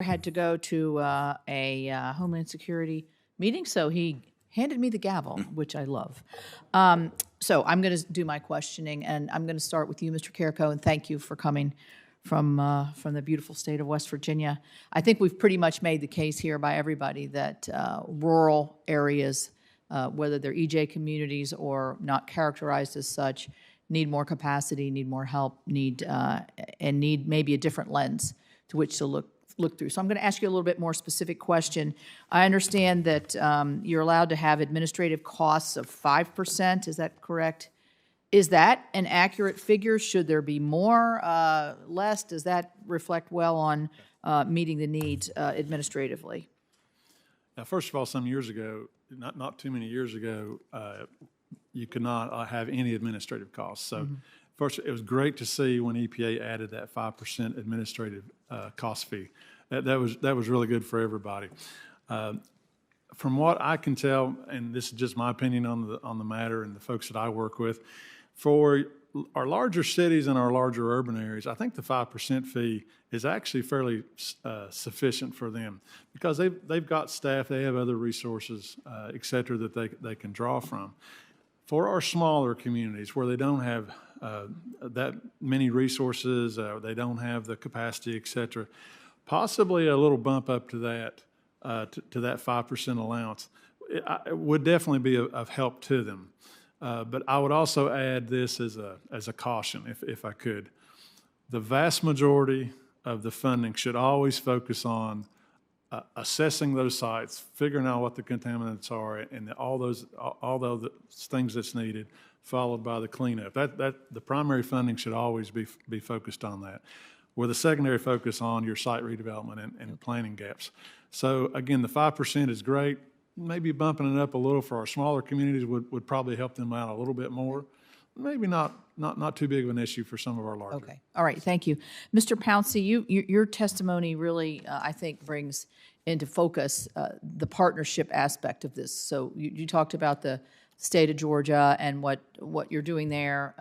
had to go to a Homeland Security meeting, so he handed me the gavel, which I love. So I'm going to do my questioning, and I'm going to start with you, Mr. Carico, and thank you for coming from the beautiful state of West Virginia. I think we've pretty much made the case here by everybody that rural areas, whether they're EJ communities or not characterized as such, need more capacity, need more help, need maybe a different lens to which to look through. So I'm going to ask you a little bit more specific question. I understand that you're allowed to have administrative costs of 5%. Is that correct? Is that an accurate figure? Should there be more, less? Does that reflect well on meeting the needs administratively? Now, first of all, some years ago, not too many years ago, you could not have any administrative costs. So first, it was great to see when EPA added that 5% administrative cost fee. That was really good for everybody. From what I can tell, and this is just my opinion on the matter and the folks that I work with, for our larger cities and our larger urban areas, I think the 5% fee is actually fairly sufficient for them because they've got staff, they have other resources, et cetera, that they can draw from. For our smaller communities where they don't have that many resources, they don't have the capacity, et cetera, possibly a little bump up to that 5% allowance it would definitely be of help to them. But I would also add this as a caution, if I could. The vast majority of the funding should always focus on assessing those sites, figuring out what the contaminants are, and all those things that's needed, followed by the cleanup. The primary funding should always be focused on that, with a secondary focus on your site redevelopment and planning gaps. So again, the 5% is great. Maybe bumping it up a little for our smaller communities would probably help them out a little bit more. Maybe not too big of an issue for some of our larger. Okay. All right. Thank you. Mr. Pouncey, your testimony really, I think, brings into focus the partnership aspect of this. So you talked about the state of Georgia and what you're doing there.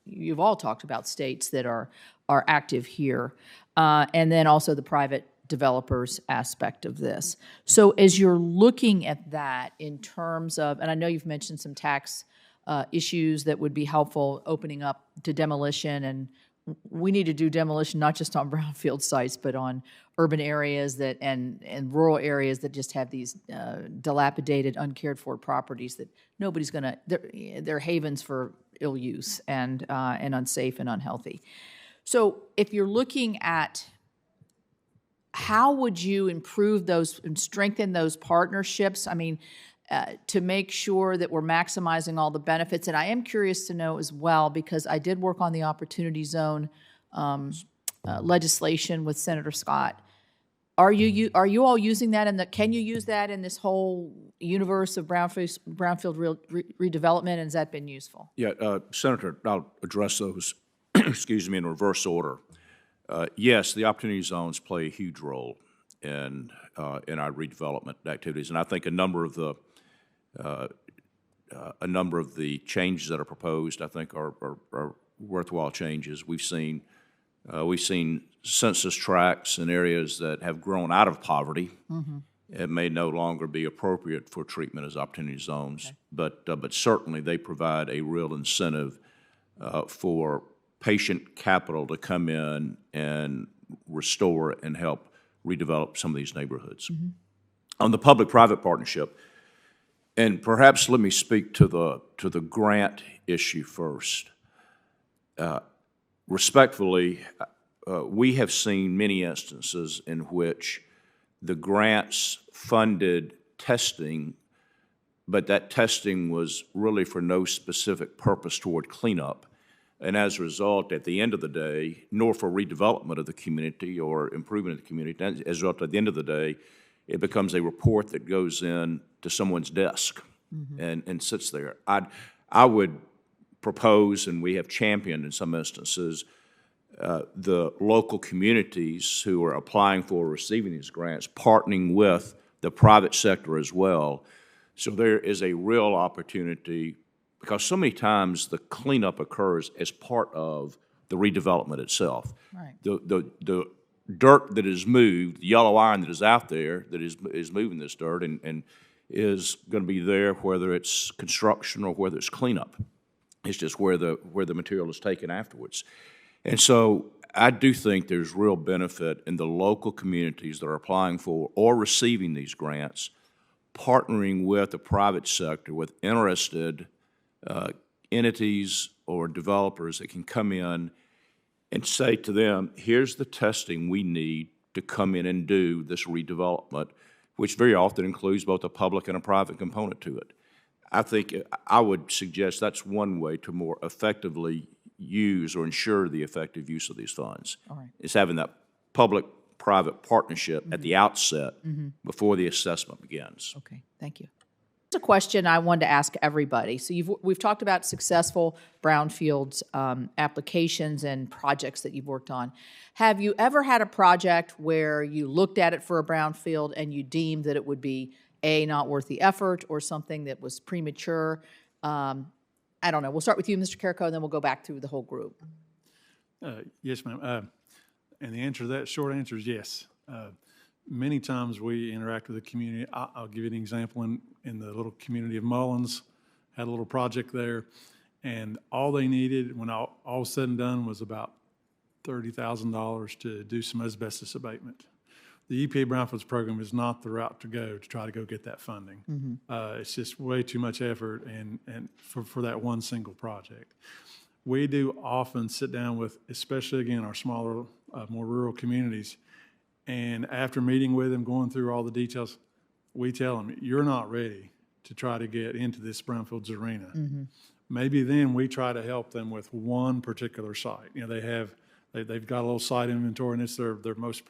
You've all talked about states that are active here, and then also the private developers aspect of this. So as you're looking at that in terms of, and I know you've mentioned some tax issues that would be helpful opening up to demolition, and we need to do demolition not just on brownfield sites, but on urban areas that and rural areas that just have these dilapidated, uncared for properties that nobody's going to, they're havens for ill use and unsafe and unhealthy. So if you're looking at how would you improve those and strengthen those partnerships? I mean, to make sure that we're maximizing all the benefits. And I am curious to know as well, because I did work on the Opportunity Zone legislation with Senator Scott. Are you all using that? And can you use that in this whole universe of brownfield redevelopment? And has that been useful? Yeah, Senator, I'll address those, excuse me, in reverse order. Yes, the opportunity zones play a huge role in our redevelopment activities, and I think a number of the changes that are proposed, I think, are worthwhile changes. We've seen census tracts in areas that have grown out of poverty. Mm-hmm. It may no longer be appropriate for treatment as opportunity zones, okay. But certainly they provide a real incentive for patient capital to come in and restore and help redevelop some of these neighborhoods. Mm-hmm. On the public-private partnership, and perhaps let me speak to the grant issue first. Respectfully, we have seen many instances in which the grants funded testing, but that testing was really for no specific purpose toward cleanup. And as a result, at the end of the day, nor for redevelopment of the community or improvement of the community, as a result, at the end of the day, it becomes a report that goes in to someone's desk and sits there. I would propose, and we have championed in some instances, the local communities who are applying for or receiving these grants, partnering with the private sector as well. So there is a real opportunity, because so many times the cleanup occurs as part of the redevelopment itself. Right. The dirt that is moved, the yellow iron that is out there that is moving this dirt and is going to be there whether it's construction or whether it's cleanup. It's just where the material is taken afterwards. And so I do think there's real benefit in the local communities that are applying for or receiving these grants, partnering with the private sector, with interested entities or developers that can come in and say to them, here's the testing we need to come in and do this redevelopment, which very often includes both a public and a private component to it. I think I would suggest that's one way to more effectively use or ensure the effective use of these funds. All right. Is having that public-private partnership at the outset before the assessment begins. Okay, thank you. It's a question I wanted to ask everybody. So we've talked about successful brownfields applications and projects that you've worked on. Have you ever had a project where you looked at it for a brownfield and you deemed that it would be not worth the effort or something that was premature? I don't know. We'll start with you, Mr. Carico, and then we'll go back through the whole group. Yes, ma'am. And the answer to that, short answer is yes. Many times we interact with the community. I'll give you an example in the little community of Mullins. Had a little project there, and all they needed when all was said and done was about $30,000 to do some asbestos abatement. The EPA Brownfields program is not the route to go to try to go get that funding. It's just way too much effort and for that one single project. We do often sit down with, especially again, our smaller, more rural communities, and after meeting with them, going through all the details, we tell them, you're not ready to try to get into this Brownfields arena. Maybe then we try to help them with one particular site. You know, they've got a little site inventory, and it's their most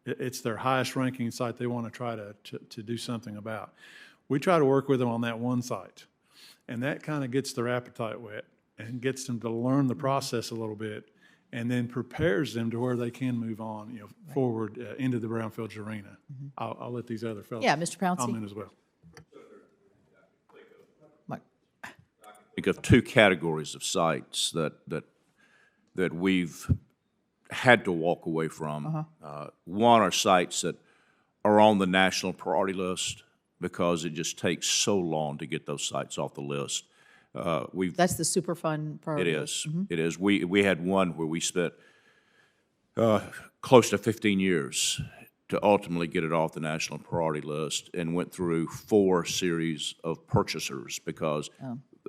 it's their highest ranking site they want to try to do something about. We try to work with them on that one site, and that kind of gets their appetite wet and gets them to learn the process a little bit, and then prepares them to where they can move on, forward into the Brownfields arena. I'll let these other fellows Mr. Pouncey. comment as well. Mike. Think of two categories of sites that we've had to walk away from. One are sites that are on the national priority list because it just takes so long to get those sites off the list. That's the Superfund priority. It is. It is. We had one where we spent close to 15 years to ultimately get it off the national priority list, and went through 4 series of purchasers because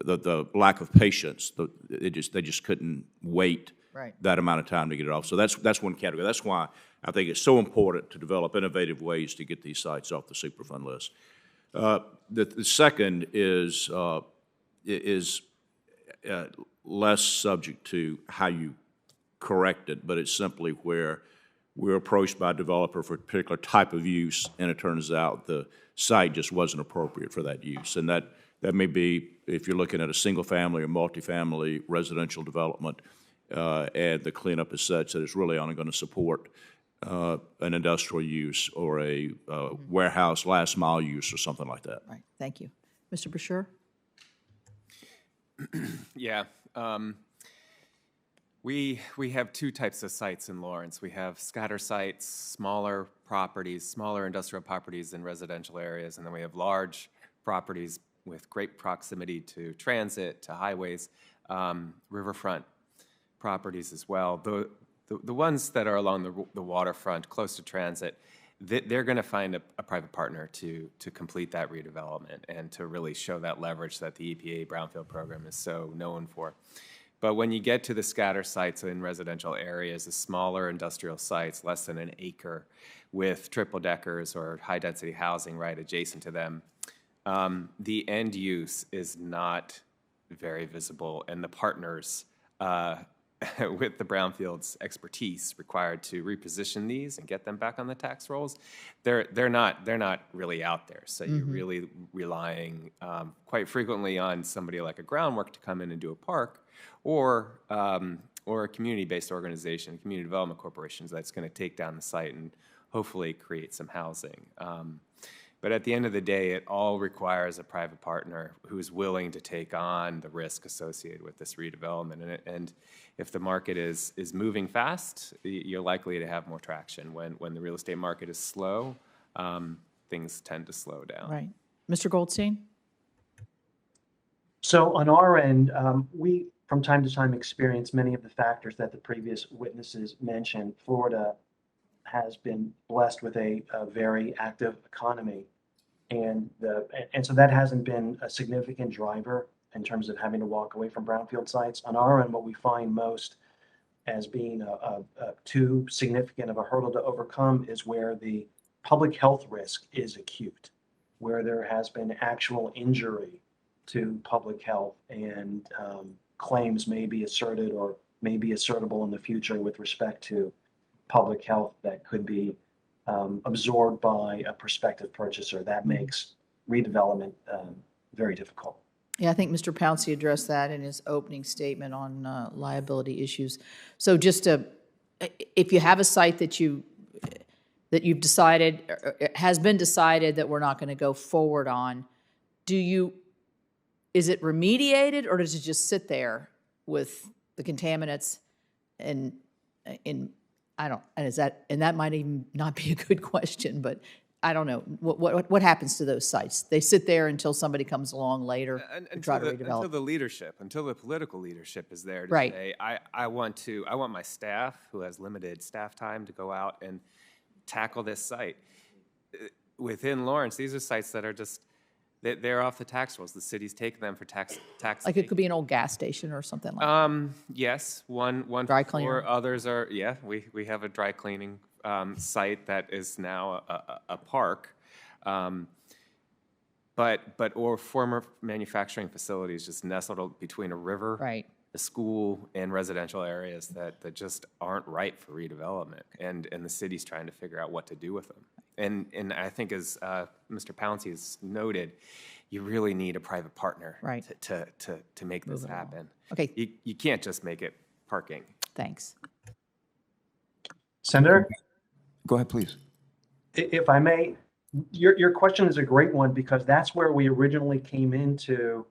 the lack of patience. They just couldn't wait that amount of time to get it off. So that's one category. That's why I think it's so important to develop innovative ways to get these sites off the Superfund list. The second is less subject to how you correct it, but it's simply where we're approached by a developer for a particular type of use, and it turns out the site just wasn't appropriate for that use. And that may be if you're looking at a single-family or multifamily residential development, and the cleanup is such that it's really only going to support an industrial use or a warehouse last-mile use or something like that. Right. Thank you. Mr. Brasher? Yeah. We have 2 types of sites in Lawrence. We have scatter sites, smaller properties, smaller industrial properties in residential areas, and then we have large properties with great proximity to transit, to highways, riverfront properties as well. The ones that are along the waterfront, close to transit, they're going to find a private partner to complete that redevelopment and to really show that leverage that the EPA Brownfield program is so known for. But when you get to the scatter sites in residential areas, the smaller industrial sites, less than an acre, with triple deckers or high density housing right adjacent to them, the end use is not very visible, and the partners with the Brownfields expertise required to reposition these and get them back on the tax rolls, they're not really out there. So you're really relying quite frequently on somebody like a Groundwork to come in and do a park, or a community-based organization, community development corporations that's going to take down the site and hopefully create some housing. But at the end of the day, it all requires a private partner who's willing to take on the risk associated with this redevelopment. And if the market is moving fast, you're likely to have more traction. When the real estate market is slow, things tend to slow down. Right. Mr. Goldstein? So on our end, we from time to time experience many of the factors that the previous witnesses mentioned. Florida has been blessed with a very active economy. And so that hasn't been a significant driver in terms of having to walk away from brownfield sites. On our end, what we find most as being too significant of a hurdle to overcome is where the public health risk is acute, where there has been actual injury to public health and claims may be asserted or may be assertable in the future with respect to public health that could be absorbed by a prospective purchaser. That makes redevelopment very difficult. Yeah, I think Mr. Pouncey addressed that in his opening statement on liability issues. So just if you have a site that you've decided, or it has been decided that we're not going to go forward on, is it remediated or does it just sit there with the contaminants and that might even not be a good question, but I don't know. What happens to those sites? They sit there until somebody comes along later to try to redevelop. Until the political leadership is there to Right. say, I want my staff who has limited staff time to go out and tackle this site. Within Lawrence, these are sites that are just, they're off the tax rolls. The city's taking them for tax. Like it could be an old gas station or something like that. Yes, one Dry for cleaner. sure. Others are, we have a dry cleaning site that is now a park. Or former manufacturing facilities just nestled between a river, Right. a school, and residential areas that just aren't right for redevelopment. And the city's trying to figure out what to do with them. And I think as Mr. Pouncey has noted, you really need a private partner Right. to make this happen. Okay. You can't just make it parking. Thanks. Senator, Go ahead, please. if I may, your question is a great one because that's where we originally came into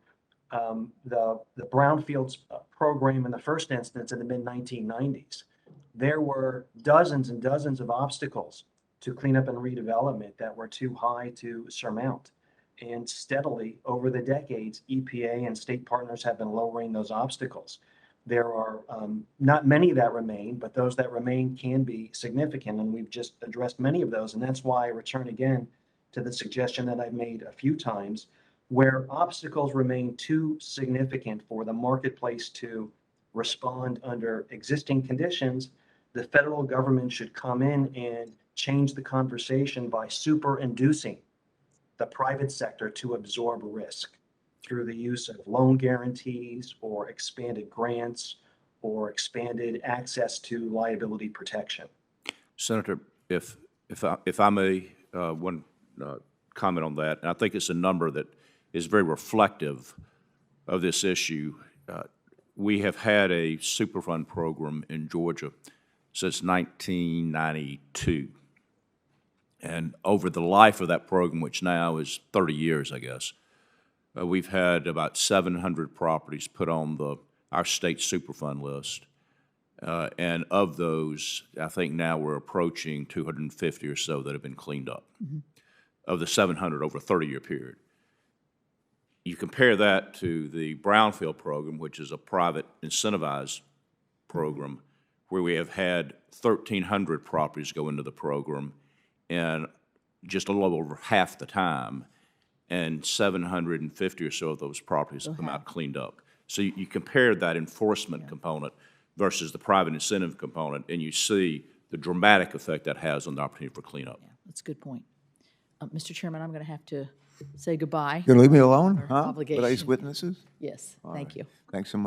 the Brownfields program in the first instance in the mid-1990s. There were dozens and dozens of obstacles to cleanup and redevelopment that were too high to surmount. And steadily over the decades, EPA and state partners have been lowering those obstacles. There are not many that remain, but those that remain can be significant. And we've just addressed many of those. And that's why I return again to the suggestion that I've made a few times, where obstacles remain too significant for the marketplace to respond under existing conditions. The federal government should come in and change the conversation by super-inducing the private sector to absorb risk through the use of loan guarantees or expanded grants or expanded access to liability protection. Senator, if I may, one comment on that, and I think it's a number that is very reflective of this issue. We have had a Superfund program in Georgia since 1992. And over the life of that program, which now is 30 years, I guess, we've had about 700 properties put on our state Superfund list. And of those, I think now we're approaching 250 or so that have been cleaned up. Mm-hmm. Of the 700 over a 30-year period. You compare that to the Brownfield program, which is a private incentivized program, where we have had 1,300 properties go into the program in just a little over half the time, and 750 or so of those properties have come out cleaned up. So you compare that enforcement component versus the private incentive component, and you see the dramatic effect that has on the opportunity for cleanup. Yeah, that's a good point. Mr. Chairman, I'm going to have to say goodbye. You gonna leave me alone, Our huh? obligation. With these witnesses? Yes, All thank right. you. Thanks so much.